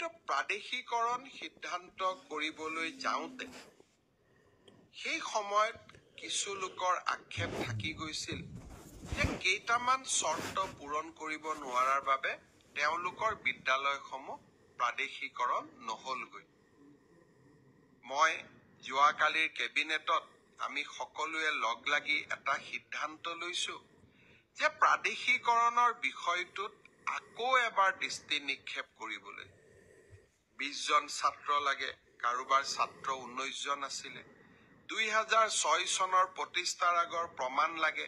কিন্তু প্ৰাদেশিকৰণ সিদ্ধান্ত কৰিবলৈ যাওঁতে সেই সময়ত কিছু লোকৰ আক্ষেপ থাকি গৈছিল যে কেইটামান চৰ্ত পূৰণ কৰিব নোৱাৰাৰ বাবে তেওঁলোকৰ বিদ্যালয়সমূহ প্ৰাদেশিকৰণ নহলগৈ। মই যোৱাকালিৰ কেবিনেটত আমি সকলোৱে লগ লাগি এটা সিদ্ধান্ত লৈছো যে প্ৰাদেশিকৰণৰ বিষয়টোত আকৌ এবাৰ দৃষ্টি নিক্ষেপ কৰিবলৈ। 20 জন ছাত্ৰ লাগে, কাৰোবাৰ ছাত্ৰ 19 জন আছিলে। 2006 চনৰ প্ৰতিষ্ঠাৰ আগৰ প্ৰমাণ লাগে,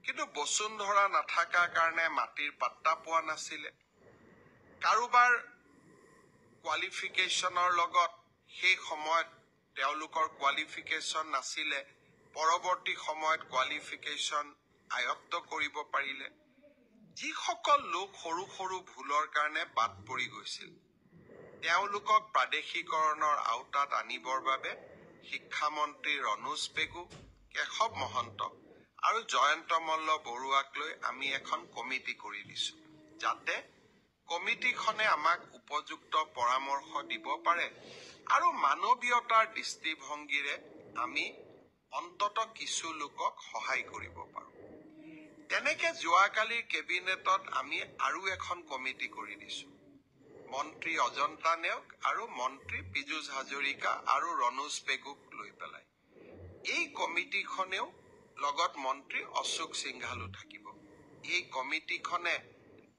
কিন্তু বসুন্ধৰা নাথাকাৰ কাৰণে মাটিৰ পাত্তা পোৱা নাছিলে। কাৰোবাৰ কোৱালিফিকেশ্যনৰ লগত সেই সময়ত তেওঁলোকৰ কোৱালিফিকেশ্যন নাছিলে, পৰৱৰ্তী সময়ত কোৱালিফিকেশ্যন আয়ত্ত কৰিব পাৰিলে। যিসকল লোক সৰু সৰু ভুলৰ কাৰণে বাদ পৰি গৈছিল, তেওঁলোকক প্ৰাদেশিকৰণৰ আওতাত আনিবৰ বাবে শিক্ষামন্ত্ৰী ৰণোজ পেগু, কেশৱ মহন্ত আৰু জয়ন্ত মল্ল বৰুৱাক লৈ আমি এখন কমিটি কৰি দিছো, যাতে কমিটিখনে আমাক উপযুক্ত পৰামৰ্শ দিব পাৰে আৰু মানৱীয়তাৰ দৃষ্টিভংগীৰে আমি অন্তত কিছু লোকক সহায় কৰিব পাৰোঁ। তেনেকে যোৱাকালিৰ কেবিনেটত আমি আৰু এখন কমিটি কৰি দিছো। মন্ত্ৰী অজন্তা নেওগ আৰু মন্ত্ৰী পীযুষ হাজৰিকা আৰু ৰণোজ পেগুক লৈ পেলাই। এই কমিটিখনেও লগত মন্ত্ৰী অশোক সিংঘালো থাকিব। এই কমিটিখনে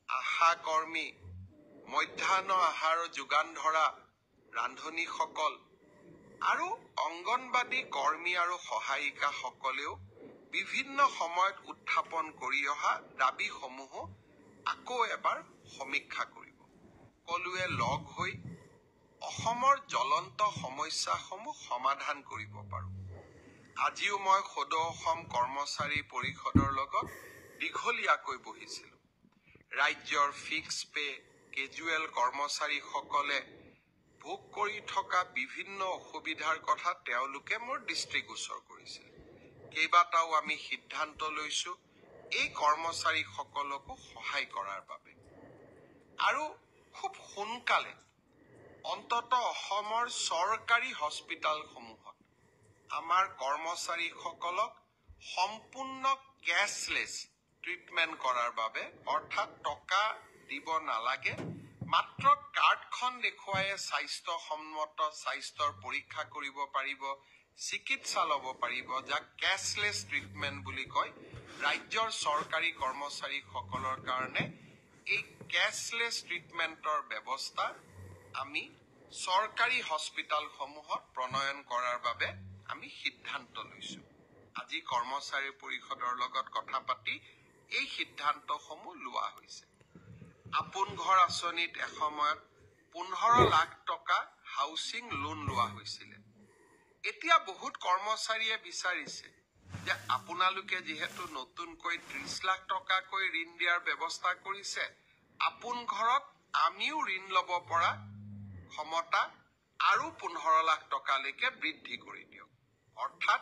আশা কৰ্মী, মধ্যাহ্ন আহাৰ যোগান ধৰা ৰান্ধনীসকল আৰু অংগনবাদী কৰ্মী আৰু সহায়িকাসকলেও বিভিন্ন সময়ত উত্থাপন কৰি অহা দাবীসমূহো আকৌ এবাৰ সমীক্ষা কৰিব। সকলোৱে লগ হৈ অসমৰ জ্বলন্ত সমস্যাসমূহ সমাধান কৰিব পাৰোঁ। আজিও মই সদৌ অসম কৰ্মচাৰী পৰিষদৰ লগত দীঘলীয়াকৈ বহিছিলোঁ। ৰাজ্যৰ ফিক্স পে, কেজুৱেল কৰ্মচাৰীসকলে ভোগ কৰি থকা বিভিন্ন অসুবিধাৰ কথা তেওঁলোকে মোৰ দৃষ্টিগোচৰ কৰিছিল। কেইবাটাও আমি সিদ্ধান্ত লৈছো এই কৰ্মচাৰীসকলকো সহায় কৰাৰ বাবে। আৰু খুব সোনকালে অন্তত অসমৰ চৰকাৰী হস্পিটালসমূহত আমাৰ কৰ্মচাৰীসকলক সম্পূৰ্ণ কেছলেছ ট্ৰিটমেণ্ট কৰাৰ বাবে, অৰ্থাৎ টকা দিব নালাগে, মাত্ৰ কাৰ্ডখন দেখুৱাই স্বাস্থ্যসন্মত স্বাস্থ্যৰ পৰীক্ষা কৰিব পাৰিব, চিকিৎসা ল'ব পাৰিব, যাক কেছলেছ ট্ৰিটমেণ্ট বুলি কয়। ৰাজ্যৰ চৰকাৰী কৰ্মচাৰীসকলৰ কাৰণে এই কেছলেছ ট্ৰিটমেণ্টৰ ব্যৱস্থা আমি চৰকাৰী হস্পিটালসমূহত প্ৰণয়ন কৰাৰ বাবে আমি সিদ্ধান্ত লৈছো। আজি কৰ্মচাৰী পৰিষদৰ লগত কথা পাতি এই সিদ্ধান্তসমূহ লোৱা হৈছে। আপোন ঘৰ আঁচনিত এসময়ত 15 লাখ টকা হাউচিং লোন লোৱা হৈছিলে। এতিয়া বহুত কৰ্মচাৰীয়ে বিচাৰিছে যে আপোনালোকে যিহেতু নতুনকৈ 30 লাখ টকাকৈ ঋণ দিয়াৰ ব্যৱস্থা কৰিছে, আপোন ঘৰত আমিও ঋণ ল'ব পৰা ক্ষমতা আৰু 15 লাখ টকালৈকে বৃদ্ধি কৰি দিয়ক। অৰ্থাৎ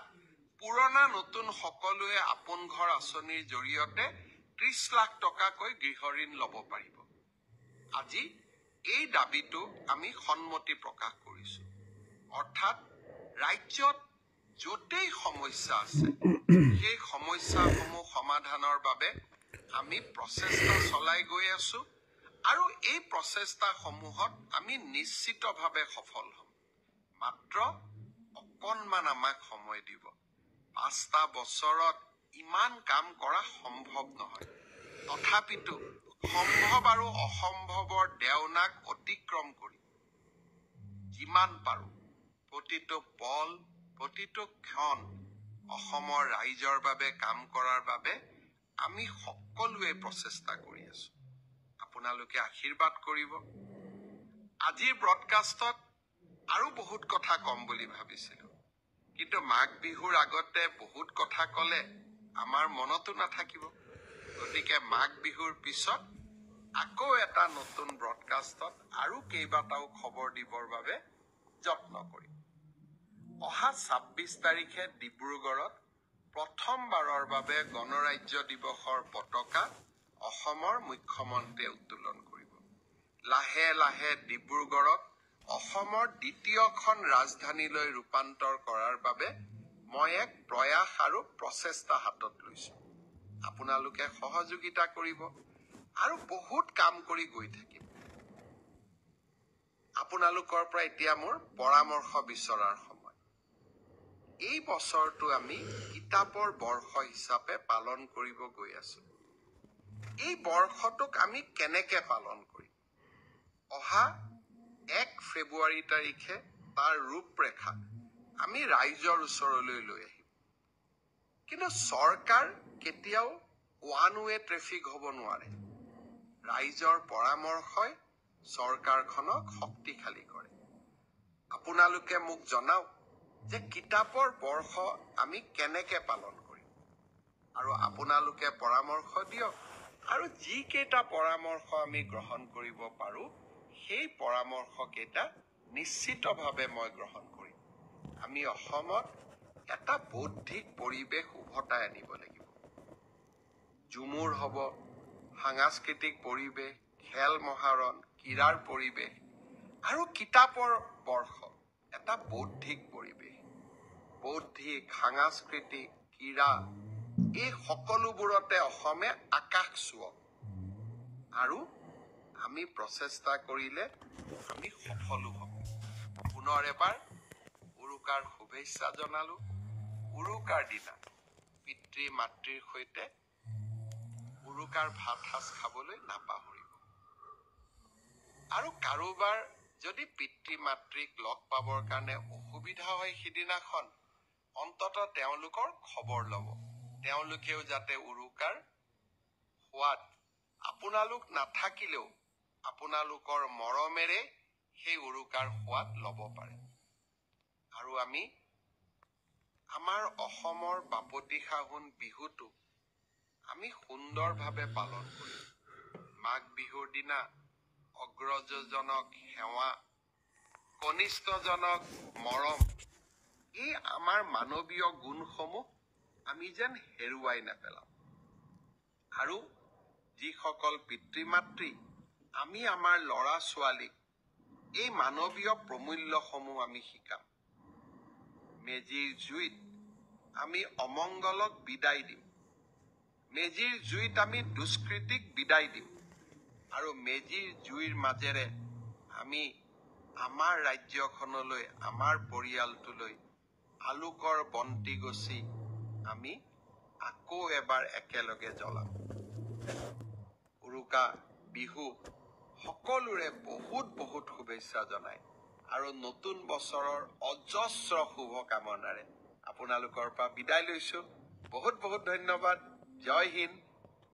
পুৰণা নতুন সকলোৱে আপোন ঘৰ আঁচনিৰ জৰিয়তে 30 লাখ টকাকৈ গৃহ ঋণ ল'ব পাৰিব। আজি এই দাবীটো আমি সন্মতি প্ৰকাশ কৰিছো। অৰ্থাৎ ৰাজ্যত য'তেই সমস্যা আছে, সেই সমস্যাসমূহ সমাধানৰ বাবে আমি প্ৰচেষ্টা চলাই গৈ আছো আৰু এই প্ৰচেষ্টাসমূহত আমি নিশ্চিতভাৱে সফল হ'ম। মাত্ৰ অকণমান আমাক সময় দিব। 5টা বছৰত ইমান কাম কৰা সম্ভৱ নহয়। তথাপিতো সম্ভৱ আৰু অসম্ভৱৰ দেওনাক অতিক্ৰম কৰি যিমান পাৰোঁ প্ৰতিটো পল, প্ৰতিটো ক্ষণ অসমৰ ৰাইজৰ বাবে কাম কৰাৰ বাবে আমি সকলোৱে প্ৰচেষ্টা কৰি আছো। আপোনালোকে আশীৰ্বাদ কৰিব। আজিৰ ব্ৰডকাষ্টত আৰু বহুত কথা কম বুলি ভাবিছিলো, কিন্তু মাঘ বিহুৰ আগতে বহুত কথা ক'লে আমাৰ মনতো নাথাকিব। গতিকে মাঘ বিহুৰ পিছত আকৌ এটা নতুন ব্ৰডকাষ্টত আৰু কেইবাটাও খবৰ দিবৰ বাবে যত্ন কৰিম। অহা 26 তাৰিখে ডিব্ৰুগড়ত প্ৰথমবাৰৰ বাবে গণৰাজ্য দিৱসৰ পতাকা অসমৰ মুখ্যমন্ত্ৰীয়ে উত্তোলন কৰিব। লাহে লাহে ডিব্ৰুগড়ক অসমৰ দ্বিতীয়খন ৰাজধানীলৈ ৰূপান্তৰ কৰাৰ বাবে মই এক প্ৰয়াস আৰু প্ৰচেষ্টা হাতত লৈছো। আপোনালোকে সহযোগিতা কৰিব আৰু বহুত কাম কৰি গৈ থাকিম। আপোনালোকৰ পৰা এতিয়া মোৰ পৰামৰ্শ বিচৰাৰ সময়। এই বছৰটো আমি কিতাপৰ বৰ্ষ হিচাপে পালন কৰিব গৈ আছো। এই বৰ্ষটোক আমি কেনেকে পালন কৰিম? অহা 1 ফেব্ৰুৱাৰী তাৰিখে তাৰ ৰূপৰেখা আমি ৰাইজৰ ওচৰলৈ লৈ আহিম। কিন্তু চৰকাৰ কেতিয়াও ওৱান ৱে ট্ৰেফিক হ'ব নোৱাৰে। ৰাইজৰ পৰামৰ্শই চৰকাৰখনক শক্তিশালী কৰে। আপোনালোকে মোক জনাওক যে কিতাপৰ বৰ্ষ আমি কেনেকে পালন কৰিম। আৰু আপোনালোকে পৰামৰ্শ দিয়ক আৰু যিকেইটা পৰামৰ্শ আমি গ্ৰহণ কৰিব পাৰো সেই পৰামৰ্শ কেইটা নিশ্চিতভাৱে মই গ্ৰহণ কৰিম। আমি অসমত এটা বৌদ্ধিক পৰিৱেশ উভতাই আনিব লাগিব। ঝুমুৰ হ'ব, সাংস্কৃতিক পৰিৱেশ, খেল মহাৰণ, ক্ৰীড়াৰ পৰিৱেশ আৰু কিতাপৰ বৰ্ষ এটা বৌদ্ধিক পৰিৱেশ। বৌদ্ধিক, সাংস্কৃতিক, ক্ৰীড়া এই সকলোবোৰতে অসমে আকাশ চুৱক। আৰু আমি প্ৰচেষ্টা কৰিলে আমি সফলো হ'ম। পুনৰ এবাৰ উৰুকাৰ শুভেচ্ছা জনালো। উৰুকাৰ দিনা পিতৃ মাতৃৰ সৈতে উৰুকাৰ ভাত সাজ খাবলৈ নাপাহৰিব। আৰু কাৰোবাৰ যদি পিতৃ মাতৃক লগ পাবৰ কাৰণে অসুবিধা হয় সিদিনাখন, অন্ততঃ তেওঁলোকৰ খবৰ ল'ব। তেওঁলোকেও যাতে উৰুকাৰ সোৱাদ আপোনালোক নাথাকিলেও আপোনালোকৰ মৰমেৰে সেই উৰুকাৰ সোৱাদ ল'ব পাৰে। আৰু আমি আমাৰ অসমৰ বাপতিসাহোন বিহুটো আমি সুন্দৰভাৱে পালন কৰিম। মাঘ বিহুৰ দিনা অগ্ৰজজনক সেৱা, কনিষ্ঠজনক মৰম, এই আমাৰ মানৱীয় গুণসমূহ আমি যেন হেৰুৱাই নেপেলাম। আৰু যিসকল পিতৃ মাতৃ আমি আমাৰ ল'ৰা ছোৱালীক এই মানৱীয় প্ৰমূল্যসমূহ আমি শিকাম। মেজিৰ জুইত আমি অমংগলক বিদায় দিম। মেজিৰ জুইত আমি দুষ্কৃতিক বিদায় দিম। আৰু মেজিৰ জুইৰ মাজেৰে আমি আমাৰ ৰাজ্যখনলৈ, আমাৰ পৰিয়ালটোলৈ আলোকৰ বন্তি গছি আমি আকৌ এবাৰ একেলগে জ্বলাম। উৰুকা বিহু সকলোৰে বহুত বহুত শুভেচ্ছা জনাই আৰু নতুন বছৰৰ অজস্ৰ শুভকামনাৰে আপোনালোকৰ পৰা বিদায় লৈছো। বহুত বহুত ধন্যবাদ। জয় হিন্দ।